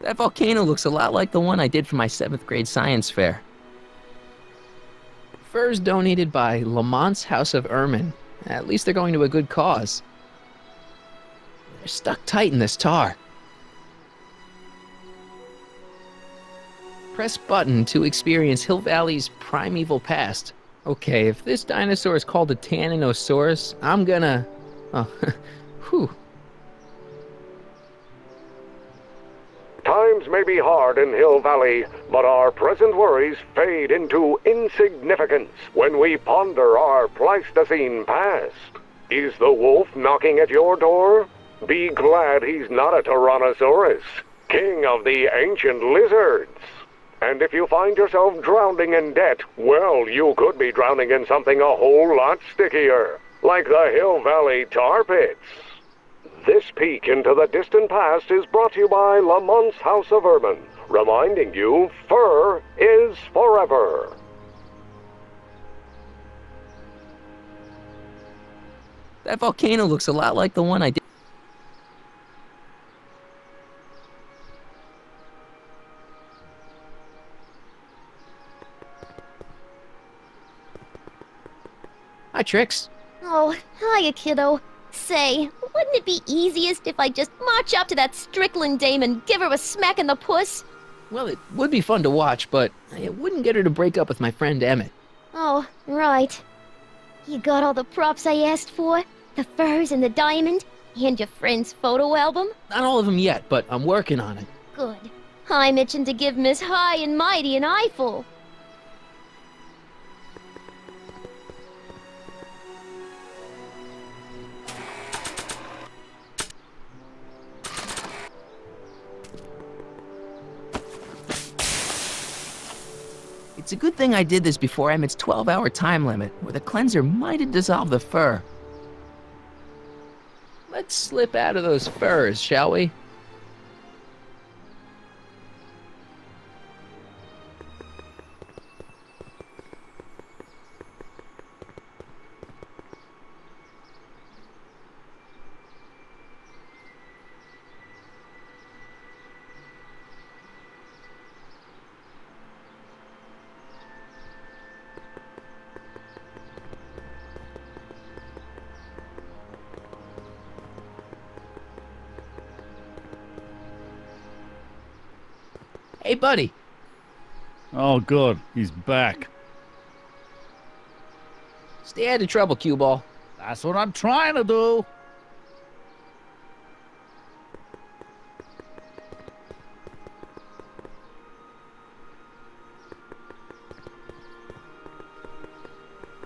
That volcano looks a lot like the one I did for my 7th grade science fair. Furs donated by Lamont's House of Ermine. At least they're going to a good cause. They're stuck tight in this tar. Press button to experience Hill Valley's primeval past. Okay, if this dinosaur is called a Tanninosaurus, I'm gonna... Oh, whew. Times may be hard in Hill Valley, but our present worries fade into insignificance when we ponder our Pleistocene past. Is the wolf knocking at your door? Be glad he's not a Tyrannosaurus, king of the ancient lizards. And if you find yourself drowning in debt, well, you could be drowning in something a whole lot stickier, like the Hill Valley tar pits. This peek into the distant past is brought to you by Lamont's House of Ermine, reminding you fur is forever. That volcano looks a lot like the one I did. Hi, Trix. Oh, hiya, kiddo. Say, wouldn't it be easiest if I just march up to that Strickland dame and give her a smack in the puss? Well, it would be fun to watch, but it wouldn't get her to break up with my friend Emmett. Oh, right. You got all the props I asked for? The furs and the diamond? And your friend's photo album? Not all of them yet, but I'm working on it. Good. I'm itching to give Miss High and Mighty an eyeful. It's a good thing I did this before Emmett's 12-hour time limit, where the cleanser might have dissolved the fur. Let's slip out of those furs, shall we? Hey, buddy. Oh, good. He's back. Stay out of trouble, cue ball. That's what I'm trying to do.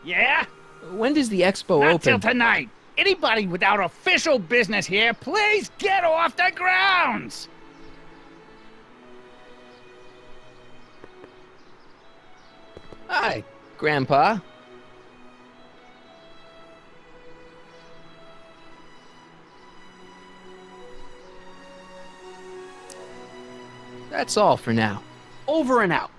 Yeah? When does the expo Not open? till tonight. Anybody without official business here, please get off the grounds! Hi, Grandpa. That's all for now. Over and out.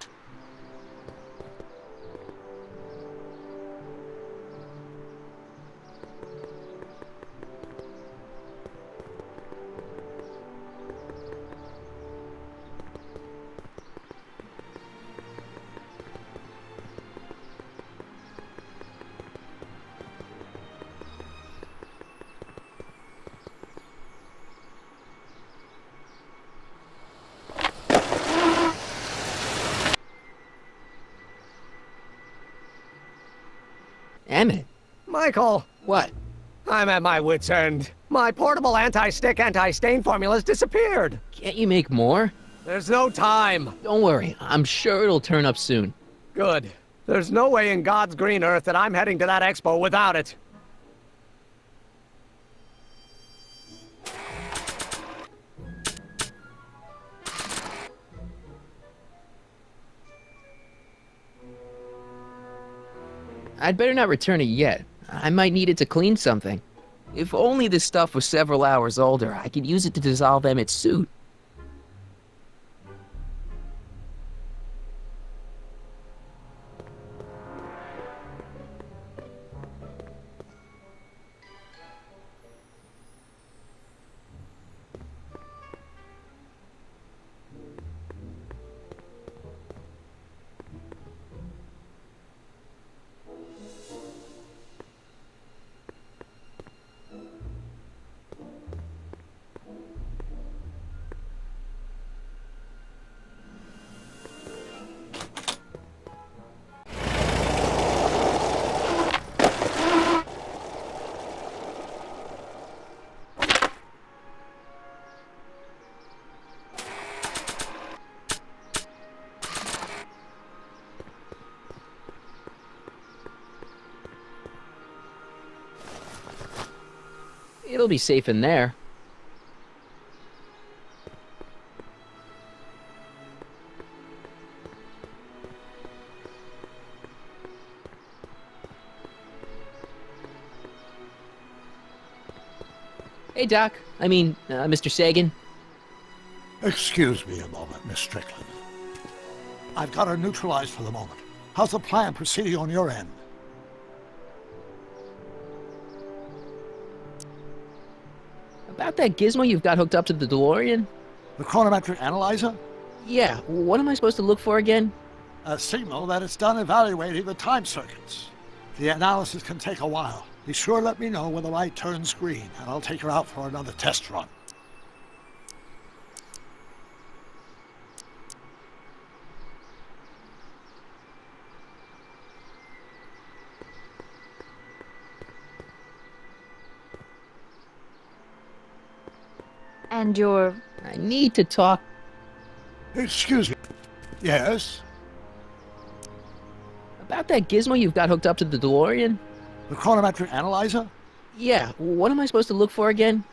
Emmett. Michael, What? I'm at my wit's end. My portable anti-stick, anti-stain formula's disappeared. Can't you make more? There's no time. Don't worry, I'm sure it'll turn up soon. Good. There's no way in God's green earth that I'm heading to that expo without it. I'd better not return it yet. I might need it to clean something. If only this stuff was several hours older, I could use it to dissolve Emmett's suit. It'll be safe in there. Hey, Doc. Mr. Sagan. Excuse me a moment, Miss Strickland. I've got her neutralized for the moment. How's the plan proceeding on your end? About that gizmo you've got hooked up to the DeLorean? The chronometric analyzer? Yeah, what am I supposed to look for again? A signal that it's done evaluating the time circuits. The analysis can take a while. Be sure to let me know when the light turns green, and I'll take her out for another test run. And you're... I need to talk. Excuse me. Yes? About that gizmo you've got hooked up to the DeLorean? The chronometric analyzer? Yeah, what am I supposed to look for again?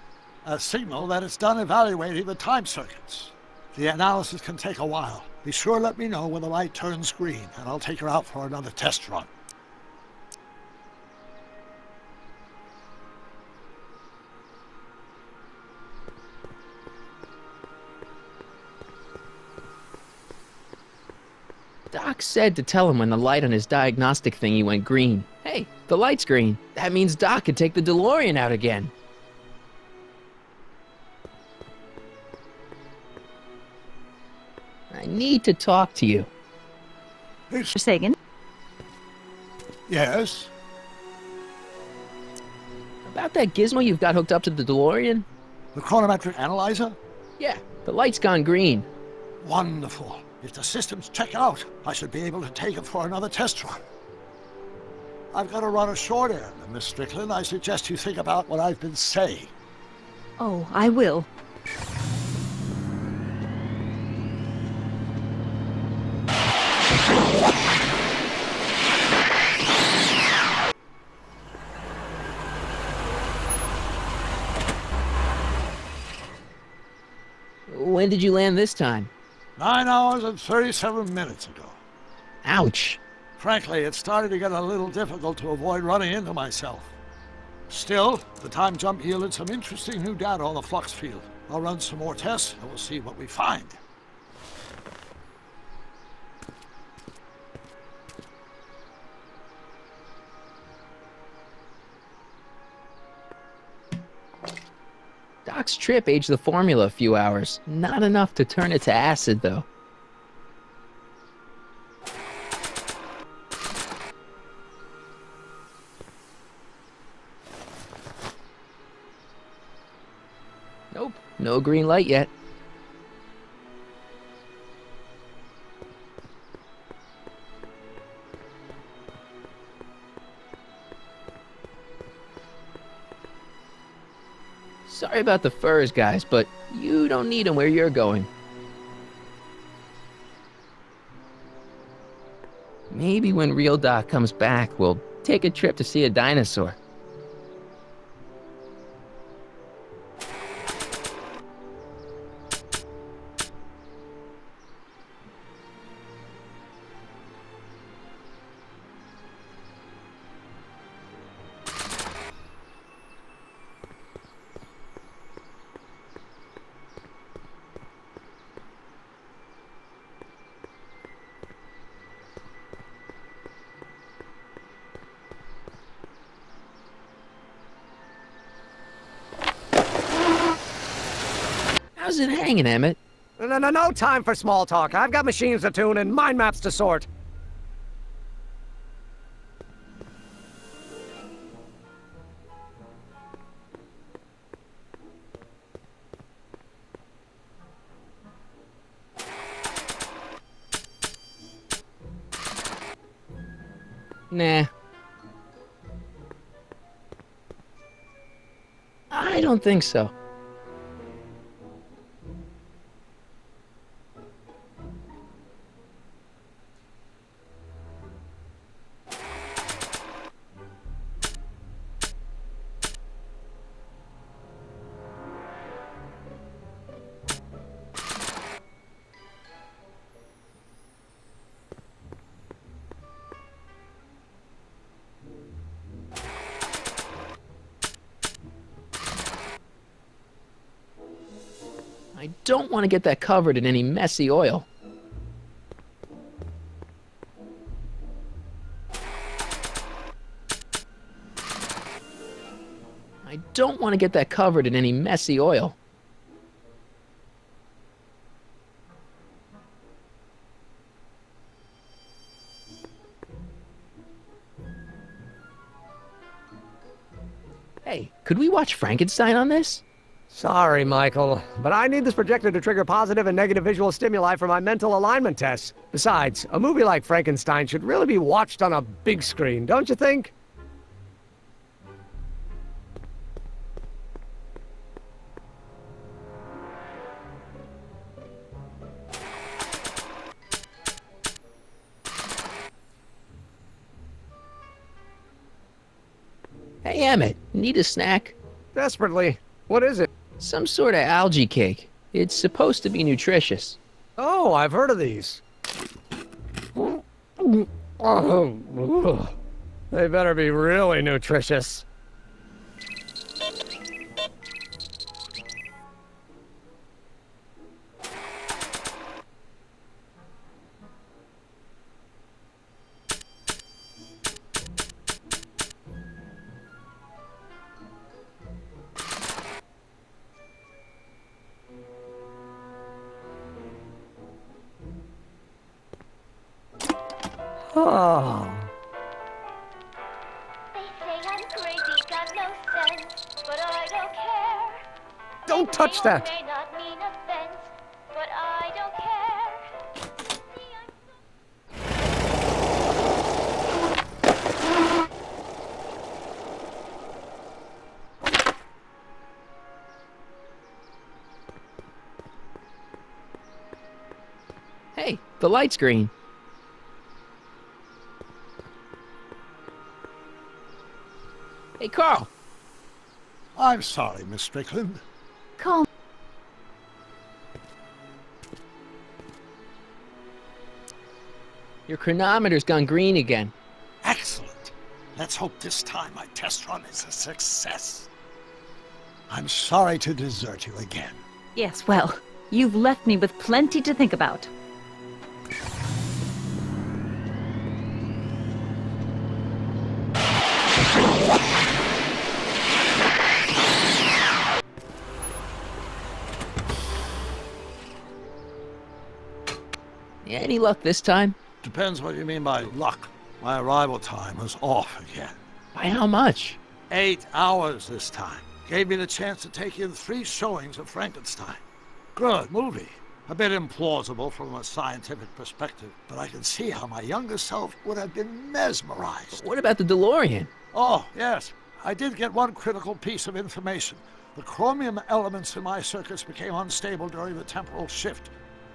A signal that it's done evaluating the time circuits. The analysis can take a while. Be sure to let me know when the light turns green, and I'll take her out for another test run. Doc said to tell him when the light on his diagnostic thingy went green. Hey, the light's green. That means Doc could take the DeLorean out again. I need to talk to you. Mr. Sagan? Yes? About that gizmo you've got hooked up to the DeLorean? The chronometric analyzer? Yeah, the light's gone green. Wonderful. If the systems check out, I should be able to take it for another test run. I've got to run a short errand, Miss Strickland. I suggest you think about what I've been saying. Oh, I will. When did you land this time? 9 hours and 37 minutes ago. Ouch. Frankly, it started to get a little difficult to avoid running into myself. Still, the time jump yielded some interesting new data on the flux field. I'll run some more tests and we'll see what we find. Doc's trip aged the formula a few hours. Not enough to turn it to acid, though. Nope, no green light yet. Sorry about the furs, guys, but you don't need them where you're going. Maybe when real Doc comes back, we'll take a trip to see a dinosaur. How's it hanging, Emmett? No time for small talk. I've got machines to tune and mind maps to sort. Nah. I don't think so. don't want to get that covered in any messy oil. I don't want to get that covered in any messy oil. Hey, could we watch Frankenstein on this? Sorry, Michael, but I need this projector to trigger positive and negative visual stimuli for my mental alignment tests. Besides, a movie like Frankenstein should really be watched on a big screen, don't you think? Hey, Emmett, need a snack? Desperately. What is it? Some sort of algae cake. It's supposed to be nutritious. Oh, I've heard of these. Oh, they better be really nutritious. Oh. They say I'm crazy, got no sense, but I don't care. Don't touch that. May not mean offense, but I don't care. Hey, the light's green. Hey, Carl. I'm sorry, Miss Strickland. Calm. Your chronometer's gone green again. Excellent. Let's hope this time my test run is a success. I'm sorry to desert you again. Yes, well, you've left me with plenty to think about. Yeah, any luck this time? Depends what you mean by luck. My arrival time was off again. By how much? 8 hours this time. Gave me the chance to take in 3 showings of Frankenstein. Good movie. A bit implausible from a scientific perspective, but I can see how my younger self would have been mesmerized. What about the DeLorean? Oh, yes. I did get one critical piece of information. The chromium elements in my circuits became unstable during the temporal shift.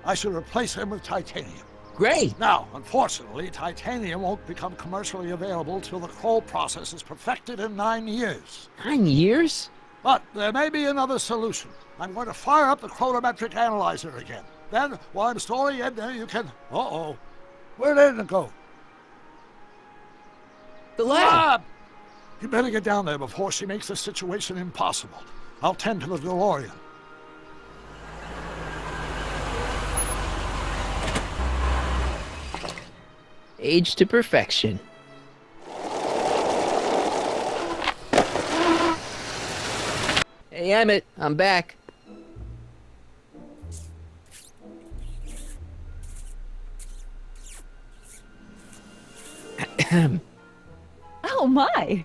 I should replace them with titanium. Great. Now, unfortunately, titanium won't become commercially available till the Kroll process is perfected in 9 years. 9 years? But there may be another solution. I'm going to fire up the chronometric analyzer again. Then, while I'm storing it, you can... Uh-oh. Where did it go? The lab. You better get down there before she makes the situation impossible. I'll tend to the DeLorean. Age to perfection. Hey, Emmett, I'm back. Oh my!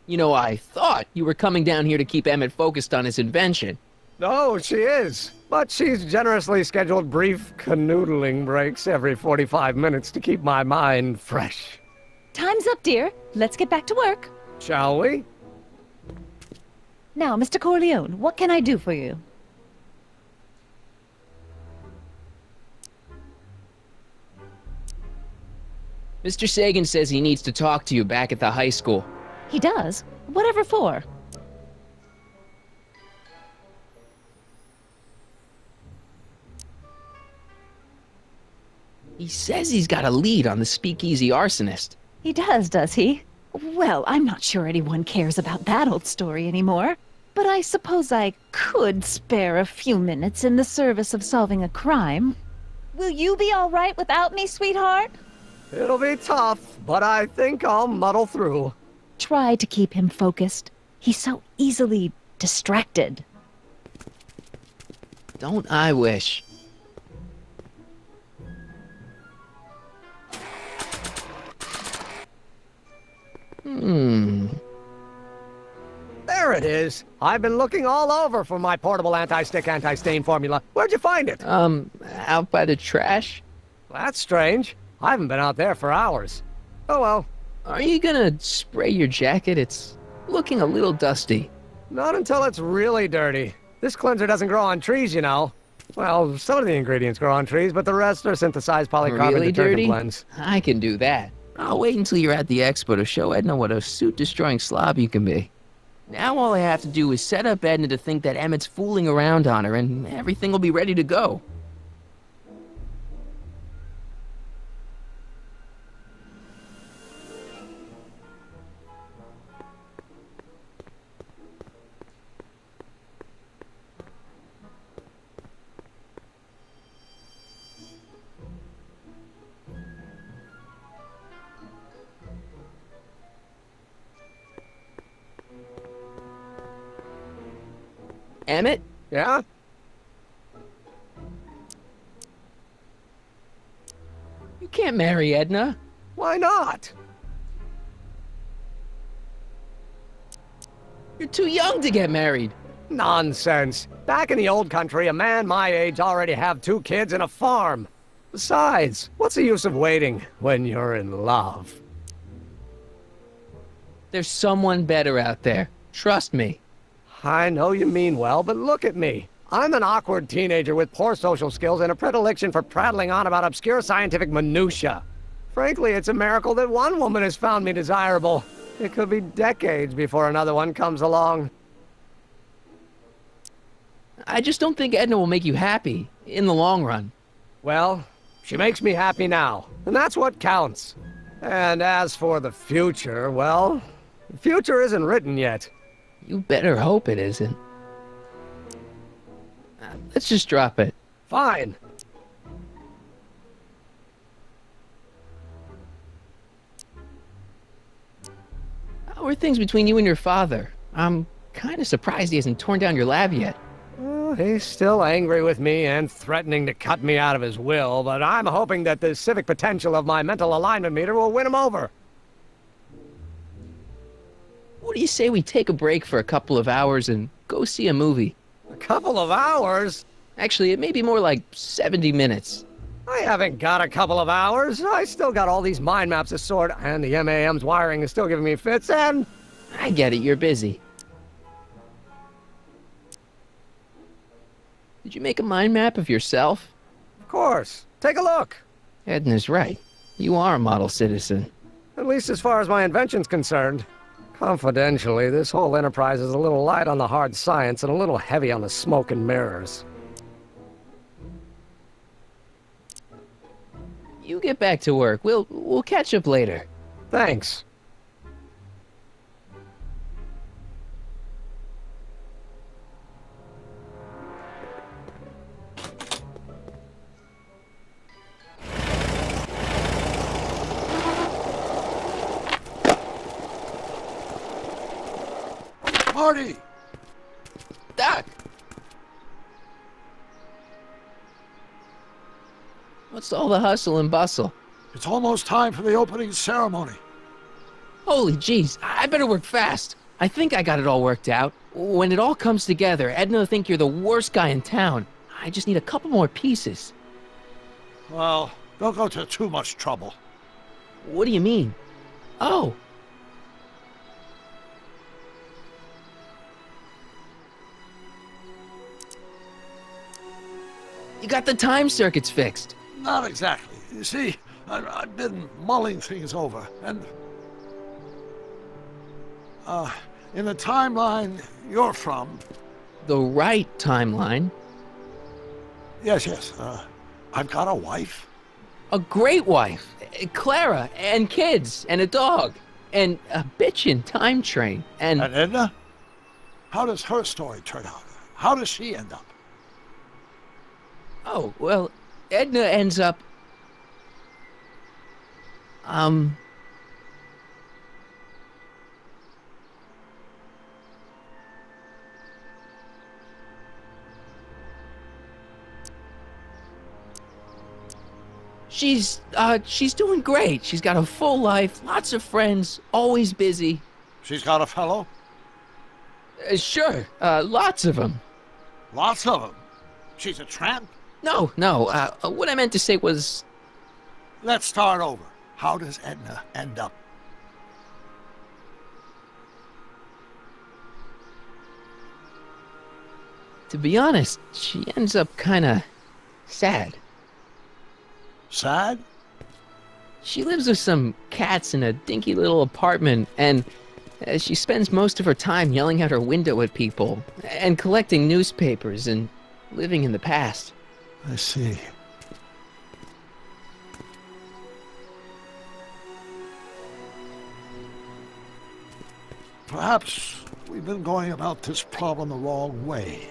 You know, I thought you were coming down here to keep Emmett focused on his invention. Oh, she is. But she's generously scheduled brief canoodling breaks every 45 minutes to keep my mind fresh. Time's up, dear. Let's get back to work. Shall we? Now, Mr. Corleone, what can I do for you? Mr. Sagan says he needs to talk to you back at the high school. He does? Whatever for? He says he's got a lead on the speakeasy arsonist. He does he? Well, I'm not sure anyone cares about that old story anymore. but I suppose I could spare a few minutes in the service of solving a crime. Will you be all right without me, sweetheart? It'll be tough, but I think I'll muddle through. Try to keep him focused. He's so easily distracted. Don't I wish? There it is. I've been looking all over for my portable anti-stick, anti-stain formula. Where'd you find it? Out by the trash? That's strange. I haven't been out there for hours. Oh well. Are you gonna spray your jacket? It's looking a little dusty. Not until it's really dirty. This cleanser doesn't grow on trees, you know. Well, some of the ingredients grow on trees, but the rest are synthesized polycarbonate Really detergent dirty? blends. I can do that. I'll wait until you're at the expo to show Edna what a suit-destroying slob you can be. Now all I have to do is set up Edna to think that Emmett's fooling around on her, and everything will be ready to go. Emmett? Yeah? You can't marry Edna. Why not? You're too young to get married. Nonsense. Back in the old country, a man my age already have 2 kids and a farm. Besides, what's the use of waiting when you're in love? There's someone better out there. Trust me. I know you mean well, but look at me. I'm an awkward teenager with poor social skills and a predilection for prattling on about obscure scientific minutiae. Frankly, it's a miracle that one woman has found me desirable. It could be decades before another one comes along. I just don't think Edna will make you happy in the long run. Well, she makes me happy now, and that's what counts. And as for the future, well, the future isn't written yet. You better hope it isn't. Let's just drop it. Fine. How are things between you and your father? I'm kind of surprised he hasn't torn down your lab yet. Well, he's still angry with me and threatening to cut me out of his will, but I'm hoping that the civic potential of my mental alignment meter will win him over. What do you say we take a break for a couple of hours and go see a movie? A couple of hours? Actually, it may be more like 70 minutes. I haven't got a couple of hours. I still got all these mind maps to sort, and the MAM's wiring is still giving me fits, and... I get it, you're busy. Did you make a mind map of yourself? Of course. Take a look. Edna's right. You are a model citizen. At least as far as my invention's concerned. Confidentially, this whole enterprise is a little light on the hard science and a little heavy on the smoke and mirrors. You get back to work. We'll catch up later. Thanks. Marty! Doc! What's all the hustle and bustle? It's almost time for the opening ceremony. Holy jeez, I better work fast. I think I got it all worked out. When it all comes together, Edna will think you're the worst guy in town. I just need a couple more pieces. Well, don't go to too much trouble. What do you mean? Oh! You got the time circuits fixed. Not exactly. You see, I've been mulling things over, and... in the timeline you're from... The right timeline? Yes, I've got a wife. A great wife. Clara, and kids, and a dog. And a bitchin' time train. And Edna? How does her story turn out? How does she end up? Oh, well, Edna ends up... She's doing great. She's got a full life, lots of friends, always busy. She's got a fellow? Sure, lots of them. Lots of them. She's a tramp? No, what I meant to say was... Let's start over. How does Edna end up? To be honest, she ends up kinda sad. Sad? She lives with some cats in a dinky little apartment, and she spends most of her time yelling out her window at people, and collecting newspapers, and living in the past. I see. Perhaps we've been going about this problem the wrong way.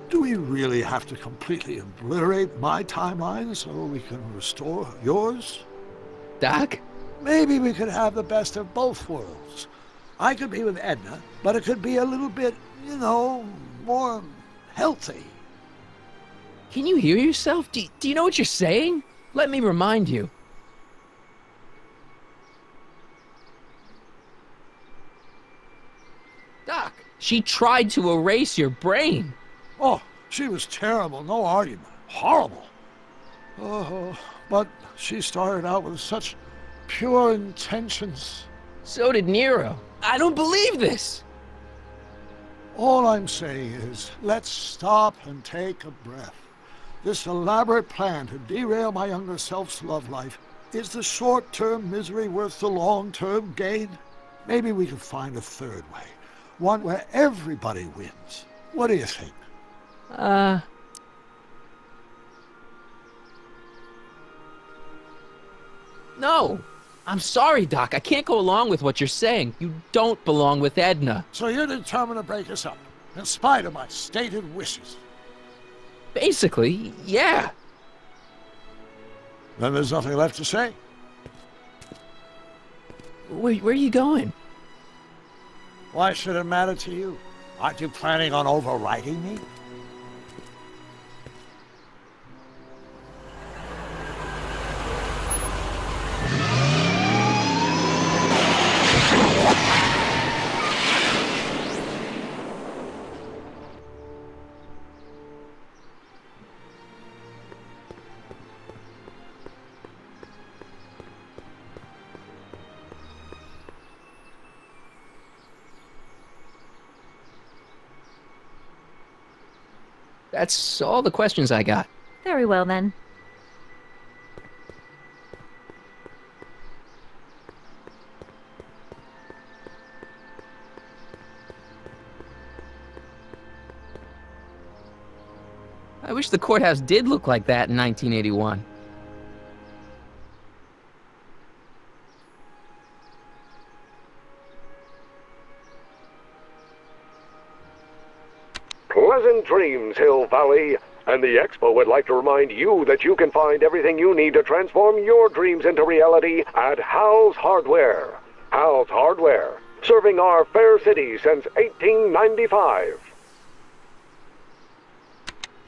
Do we really have to completely obliterate my timeline so we can restore yours? Doc? Maybe we could have the best of both worlds. I could be with Edna, but it could be a little bit, more healthy. Can you hear yourself? Do you know what you're saying? Let me remind you. Doc, she tried to erase your brain. Oh, she was terrible, no argument. Horrible. Oh, but she started out with such pure intentions. So did Nero. I don't believe this. All I'm saying is, let's stop and take a breath. This elaborate plan to derail my younger self's love life, is the short-term misery worth the long-term gain? Maybe we could find a third way. One where everybody wins. What do you think? No. I'm sorry, Doc. I can't go along with what you're saying. You don't belong with Edna. So you're determined to break us up, in spite of my stated wishes? Basically, yeah. Then there's nothing left to say. Where are you going? Why should it matter to you? Aren't you planning on overriding me? That's all the questions I got. Very well, then. I wish the courthouse did look like that in 1981. Pleasant dreams, Hill Valley. And the Expo would like to remind you that you can find everything you need to transform your dreams into reality at Hal's Hardware. Hal's Hardware, serving our fair city since 1895.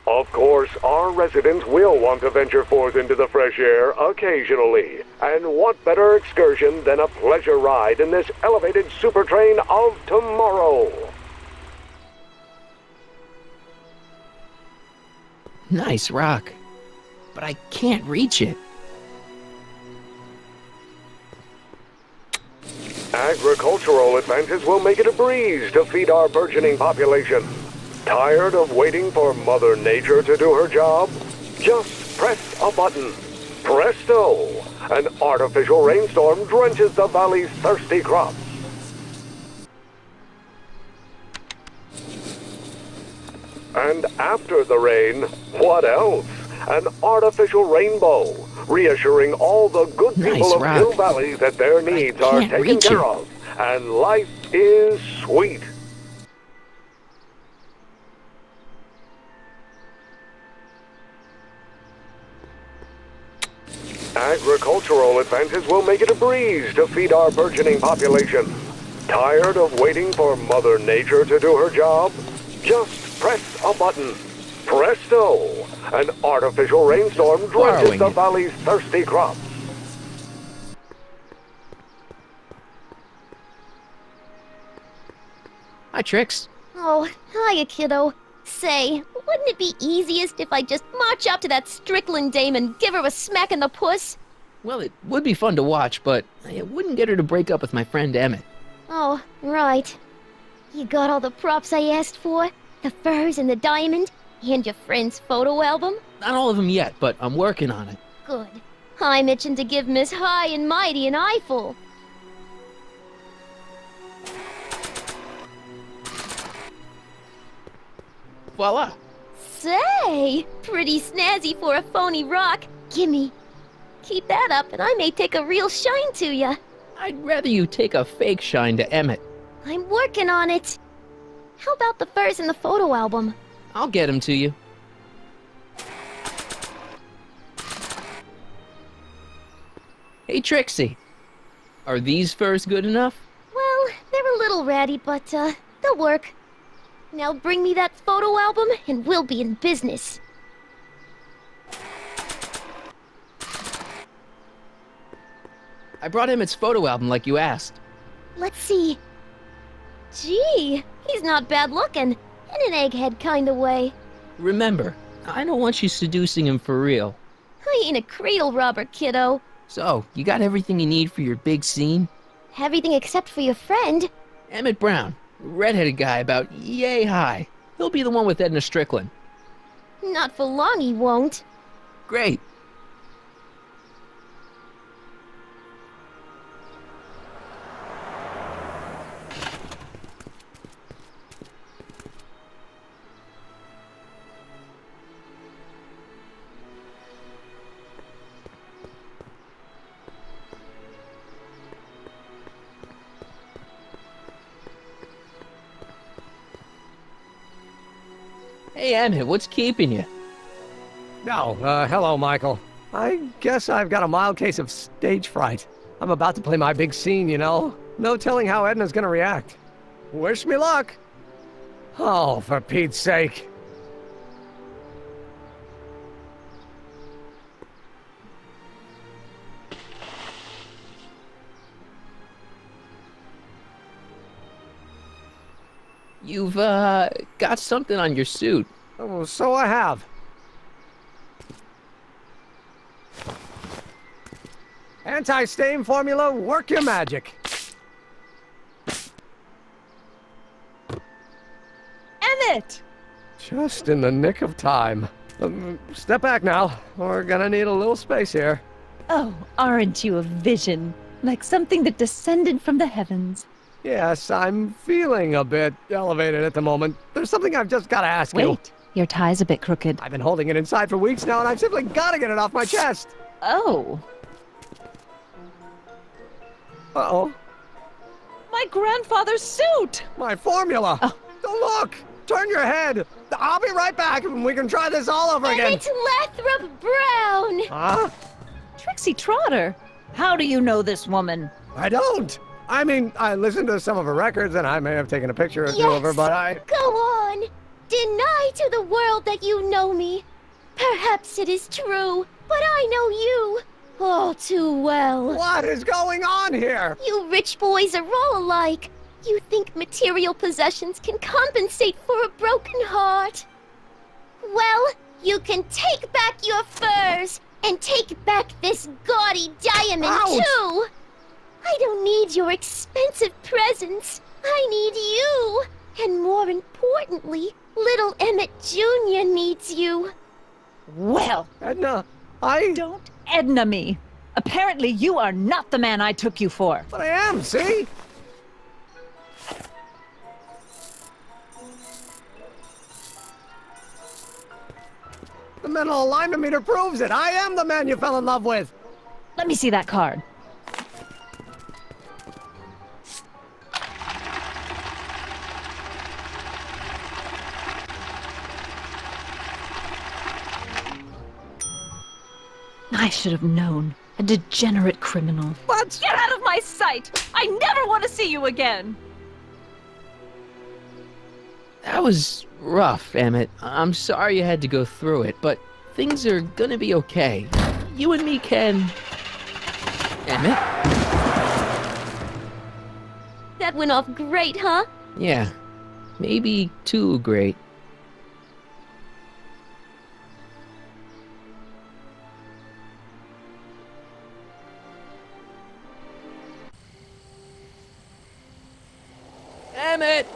Of course, our residents will want to venture forth into the fresh air occasionally. And what better excursion than a pleasure ride in this elevated super train of tomorrow? Nice rock, but I can't reach it. Agricultural advances will make it a breeze to feed our burgeoning population. Tired of waiting for Mother Nature to do her job? Just press a button. Presto! An artificial rainstorm drenches the valley's thirsty crops. And after the rain, what else? An artificial rainbow, reassuring all the good Nice people of rock. Hill Valley that their needs are can't taken reach care it. of, and life is sweet. Agricultural advances will make it a breeze to feed our burgeoning population. Tired of waiting for Mother Nature to do her job? Just press a button. Presto! An artificial rainstorm drenches Borrowing the it. valley's thirsty crops. Hi, Trix. Oh, hiya, kiddo. Say, wouldn't it be easiest if I just march up to that Strickland dame and give her a smack in the puss? Well, it would be fun to watch, but it wouldn't get her to break up with my friend Emmett. Oh, right. You got all the props I asked for? The furs and the diamond? And your friend's photo album? Not all of them yet, but I'm working on it. Good. I'm itching to give Miss High and Mighty an eyeful. Voila! Say, pretty snazzy for a phony rock. Gimme. Keep that up and I may take a real shine to ya. I'd rather you take a fake shine to Emmett. I'm working on it. How about the furs in the photo album? I'll get him to you. Hey, Trixie. Are these furs good enough? Well, they're a little ratty, but, they'll work. Now bring me that photo album and we'll be in business. I brought Emmett's photo album like you asked. Let's see. Gee, he's not bad looking. In an egghead kind of way. Remember, I don't want you seducing him for real. I ain't a cradle robber, kiddo. So, you got everything you need for your big scene? Everything except for your friend. Emmett Brown, redheaded guy about yay high. He'll be the one with Edna Strickland. Not for long he won't. Great. Hey, Emmett, what's keeping you? Oh, hello, Michael. I guess I've got a mild case of stage fright. I'm about to play my big scene, you know. No telling how Edna's gonna react. Wish me luck. Oh, for Pete's sake. You've, got something on your suit. Oh, so I have. Anti-stain formula, work your magic. Emmett! Just in the nick of time. Step back now. We're gonna need a little space here. Oh, aren't you a vision? Like something that descended from the heavens. Yes, I'm feeling a bit elevated at the moment. There's something I've just gotta ask you. Wait, your tie's a bit crooked. I've been holding it inside for weeks now, and I've simply gotta get it off my chest. Oh, Uh-oh. my grandfather's suit! My formula. Oh. Don't look. Turn your head. I'll be right back, and we can try this all over again. Emmett Lathrop Brown! Huh? Trixie Trotter, how do you know this woman? I don't. I mean, I listened to some of her records, and I may have taken a picture or two of her, Yes. but I... Go on! Deny to the world that you know me. Perhaps it is true, but I know you all too well. What is going on here? You rich boys are all alike. You think material possessions can compensate for a broken heart. Well, you can take back your furs and take back this gaudy diamond Ouch. too. I don't need your expensive presents. I need you. And more importantly, little Emmett Jr. needs you. Well, Edna, I... don't Edna me. Apparently you are not the man I took you for. But I am, see? The mental alignment meter proves it. I am the man you fell in love with. Let me see that card. I should have known. A degenerate criminal. What? Get out of my sight! I never want to see you again! That was rough, Emmett. I'm sorry you had to go through it, but things are gonna be okay. You and me can... Emmett? That went off great, huh? Yeah, maybe too great. Emmett!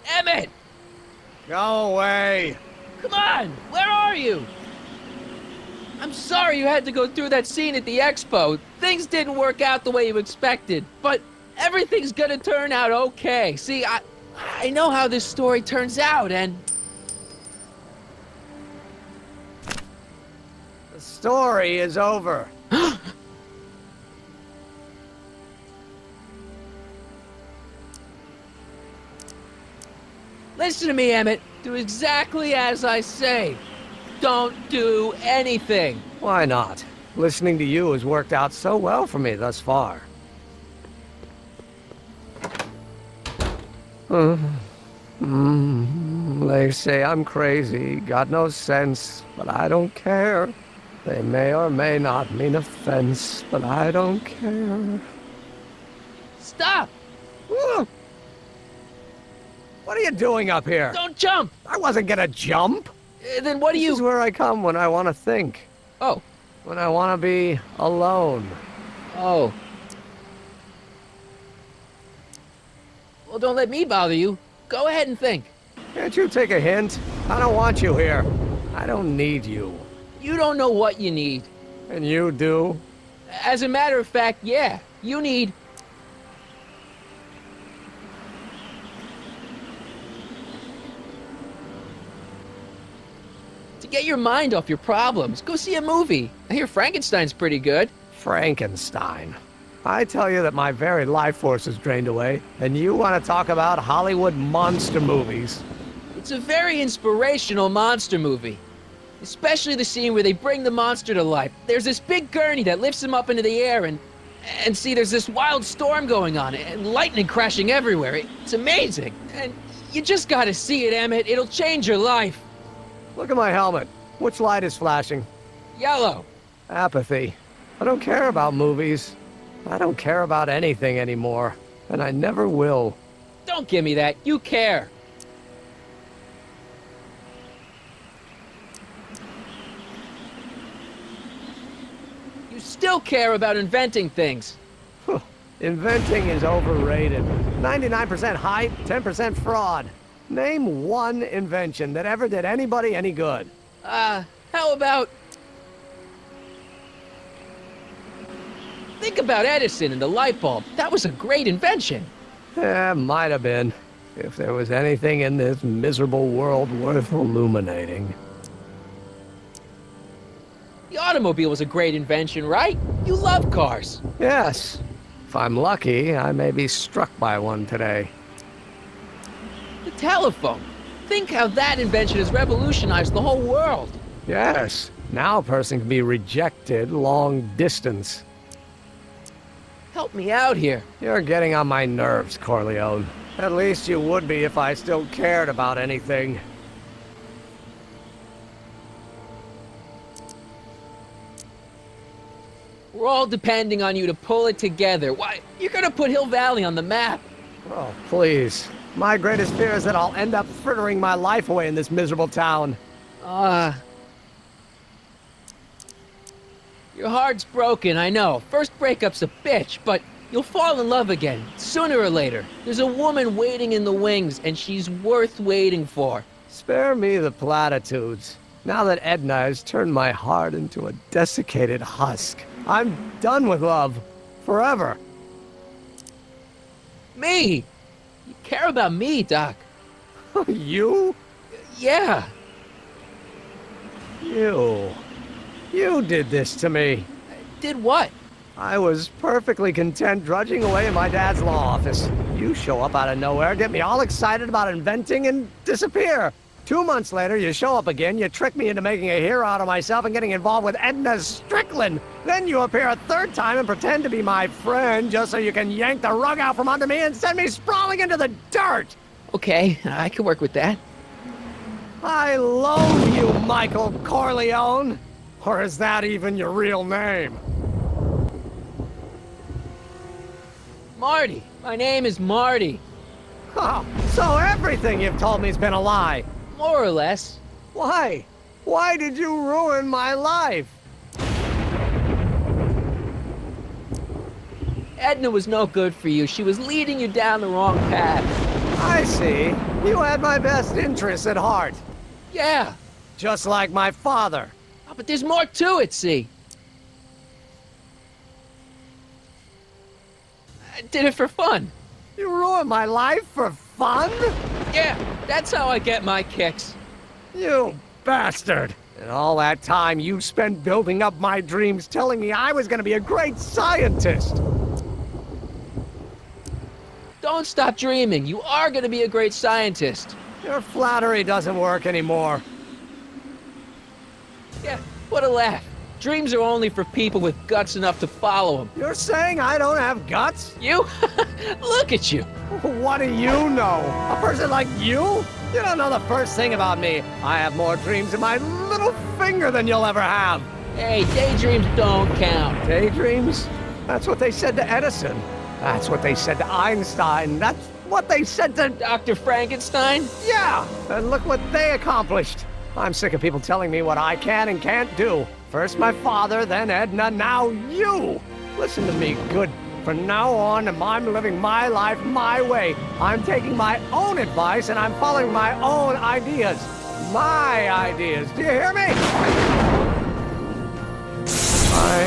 Emmett! Go away. Come on! Where are you? I'm sorry you had to go through that scene at the expo. Things didn't work out the way you expected, but everything's gonna turn out okay. See, I know how this story turns out, and... The story is over. Listen to me, Emmett. Do exactly as I say. Don't do anything. Why not? Listening to you has worked out so well for me thus far. They say I'm crazy, got no sense, but I don't care. They may or may not mean offense, but I don't care. Stop! What are you doing up here? Don't jump! I wasn't gonna jump. Then what do This is you... where I come when I want to think. Oh. When I want to be alone. Oh. Well, don't let me bother you. Go ahead and think. Can't you take a hint? I don't want you here. I don't need you. You don't know what you need. And you do? As a matter of fact, yeah. You need... to get your mind off your problems. Go see a movie. I hear Frankenstein's pretty good. Frankenstein. I tell you that my very life force is drained away, and you want to talk about Hollywood monster movies. It's a very inspirational monster movie. Especially the scene where they bring the monster to life. There's this big gurney that lifts him up into the air, and see, there's this wild storm going on, and lightning crashing everywhere. It's amazing. And you just gotta see it, Emmett. It'll change your life. Look at my helmet. Which light is flashing? Yellow. Apathy. I don't care about movies. I don't care about anything anymore. And I never will. Don't give me that. You care. You still care about inventing things. Inventing is overrated. 99% hype, 10% fraud. Name one invention that ever did anybody any good. How about... think about Edison and the light bulb. That was a great invention. Might have been. If there was anything in this miserable world worth illuminating. The automobile was a great invention, right? You love cars. Yes. If I'm lucky, I may be struck by one today. The telephone. Think how that invention has revolutionized the whole world. Yes. Now a person can be rejected long distance. Help me out here. You're getting on my nerves, Corleone. At least you would be if I still cared about anything. We're all depending on you to pull it together. Why, you're gonna put Hill Valley on the map. Oh, please. My greatest fear is that I'll end up frittering my life away in this miserable town. Your heart's broken, I know. First breakup's a bitch, but you'll fall in love again, sooner or later. There's a woman waiting in the wings, and she's worth waiting for. Spare me the platitudes. Now that Edna has turned my heart into a desiccated husk, I'm done with love. Forever. Me! You care about me, Doc. You? Yeah. You did this to me. Did what? I was perfectly content drudging away in my dad's law office. You show up out of nowhere, get me all excited about inventing, and disappear. 2 months later, you show up again, you trick me into making a hero out of myself and getting involved with Edna Strickland. Then you appear a third time and pretend to be my friend just so you can yank the rug out from under me and send me sprawling into the dirt. Okay, I can work with that. I loathe you, Michael Corleone. Or is that even your real name? Marty. My name is Marty. Oh, so everything you've told me's been a lie. More or less. Why? Why did you ruin my life? Edna was no good for you. She was leading you down the wrong path. I see. You had my best interests at heart. Yeah. Just like my father. Oh, but there's more to it, see? I did it for fun. You ruined my life for fun? Yeah, that's how I get my kicks. You bastard. And all that time you spent building up my dreams, telling me I was gonna be a great scientist. Don't stop dreaming. You are gonna be a great scientist. Your flattery doesn't work anymore. Yeah, what a laugh. Dreams are only for people with guts enough to follow them. You're saying I don't have guts? You? Look at you. What do you know? A person like you? You don't know the first thing about me. I have more dreams in my little finger than you'll ever have. Hey, daydreams don't count. Daydreams? That's what they said to Edison. That's what they said to Einstein. That's what they said to... Dr. Frankenstein? Yeah! And look what they accomplished. I'm sick of people telling me what I can and can't do. First my father, then Edna, now you! Listen to me, good. From now on, I'm living my life my way. I'm taking my own advice and I'm following my own ideas. My ideas. Do you hear me? My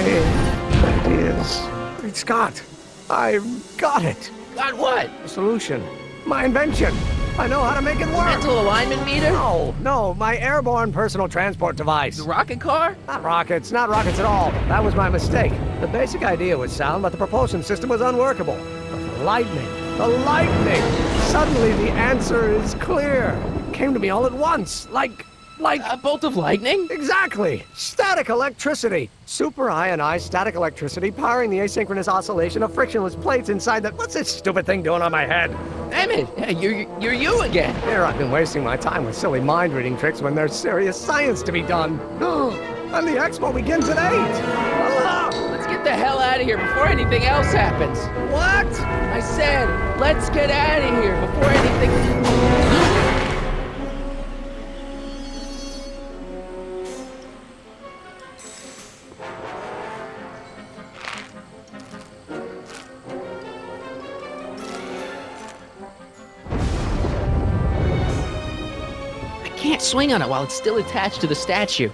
ideas. Great Scott. I've got it. Got what? A solution. My invention. I know how to make it work. Mental alignment meter? No, my airborne personal transport device. The rocket car? Not rockets at all. That was my mistake. The basic idea was sound, but the propulsion system was unworkable. But the lightning. Suddenly the answer is clear. It came to me all at once, like... A bolt of lightning? Exactly! Static electricity! Super ionized static electricity powering the asynchronous oscillation of frictionless plates inside the... What's this stupid thing doing on my head? Emmett, you're you again. Here I've been wasting my time with silly mind-reading tricks when there's serious science to be done. And the expo begins at 8! Let's get the hell out of here before anything else happens. What? I said, let's get out of here before anything... Can't swing on it while it's still attached to the statue.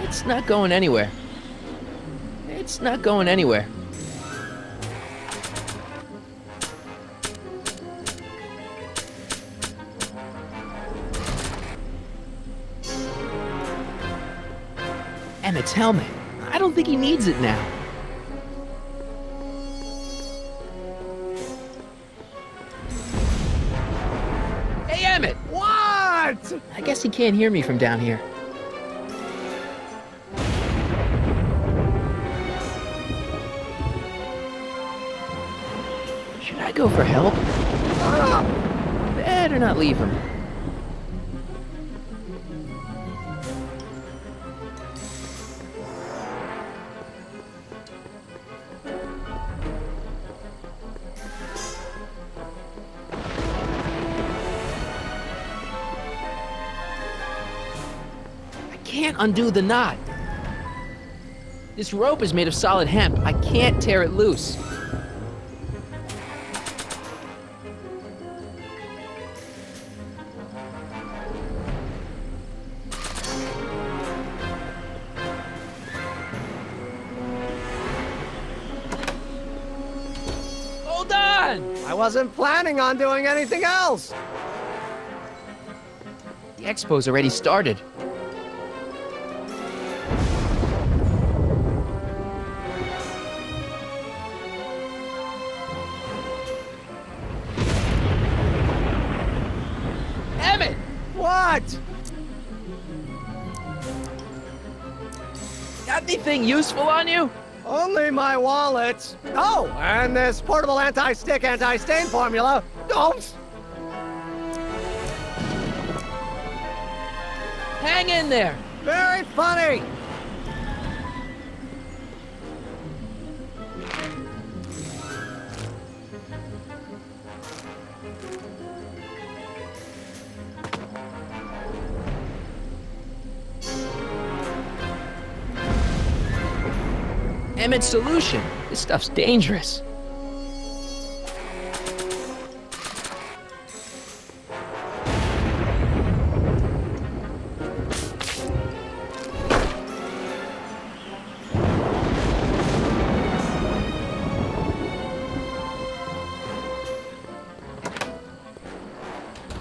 It's not going anywhere. It's not going anywhere. Emmett's helmet. I don't think he needs it now. Hey, Emmett! What? I guess he can't hear me from down here. Should I go for help? Better not leave him. Can't undo the knot. This rope is made of solid hemp. I can't tear it loose. wasn't planning on doing anything else. The expo's already started. Emmett! What? Got anything useful on you? Only my wallet. Oh, and this portable anti-stick, anti-stain formula. Oops. Hang in there. Very funny. Emmett's solution. This stuff's dangerous.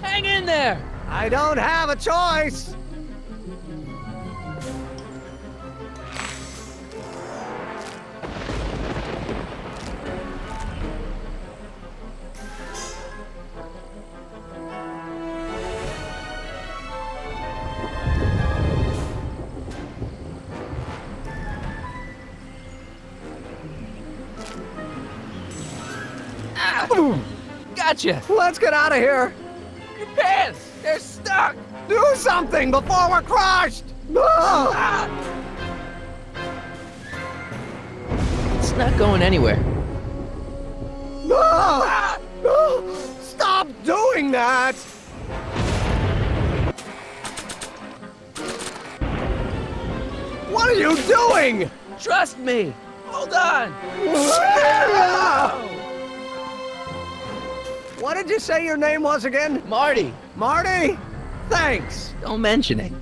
Hang in there! I don't have a choice. Ah, gotcha! Let's get out of here. Your pants! They're stuck! Do something before we're crushed. Ah! It's not going anywhere. Ah! Ah! Stop doing that. What are you doing? Trust me! Hold on! Ah! What did you say your name was again? Marty, Marty? Thanks. don't mention it.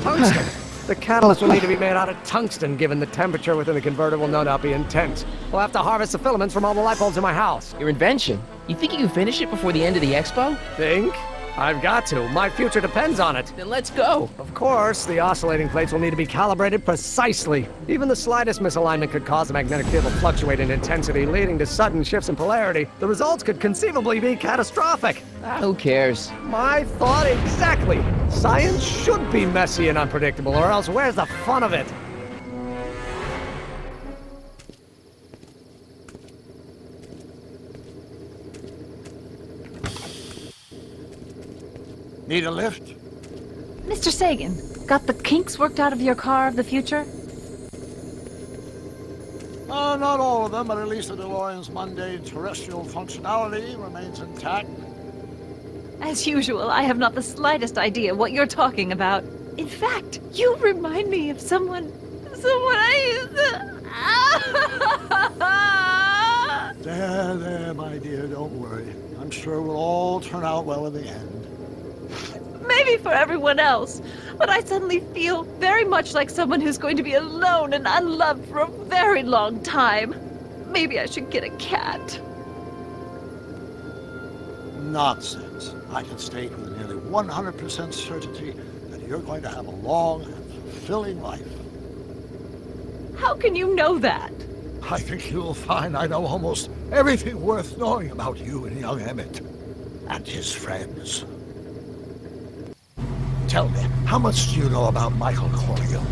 Tungsten. The catalyst will need to be made out of tungsten, given the temperature within the converter will no doubt be intense. We'll have to harvest the filaments from all the light bulbs in my house. Your invention. You think you can finish it before the end of the expo? Think? I've got to. My future depends on it. Then let's go. Of course, the oscillating plates will need to be calibrated precisely. Even the slightest misalignment could cause the magnetic field to fluctuate in intensity, leading to sudden shifts in polarity. The results could conceivably be catastrophic. Who cares? My thought exactly. Science should be messy and unpredictable, or else where's the fun of it? Need a lift? Mr. Sagan, got the kinks worked out of your car of the future? Not all of them, but at least the DeLorean's mundane terrestrial functionality remains intact. As usual, I have not the slightest idea what you're talking about. In fact, you remind me of someone I used to... There, my dear, don't worry. I'm sure we'll all turn out well in the end. Maybe for everyone else, but I suddenly feel very much like someone who's going to be alone and unloved for a very long time. Maybe I should get a cat. Nonsense. I can state with nearly 100% certainty that you're going to have a long and fulfilling life. How can you know that? I think you'll find I know almost everything worth knowing about you and young Emmett and his friends. Tell me, how much do you know about Michael Corleone?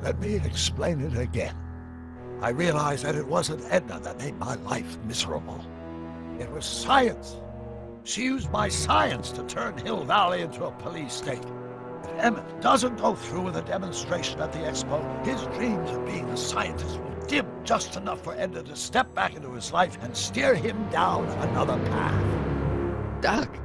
Let me explain it again. I realized that it wasn't Edna that made my life miserable. It was science. She used my science to turn Hill Valley into a police state. If Emmett doesn't go through with a demonstration at the expo, his dreams of being a scientist will dim just enough for Edna to step back into his life and steer him down another path. Doc,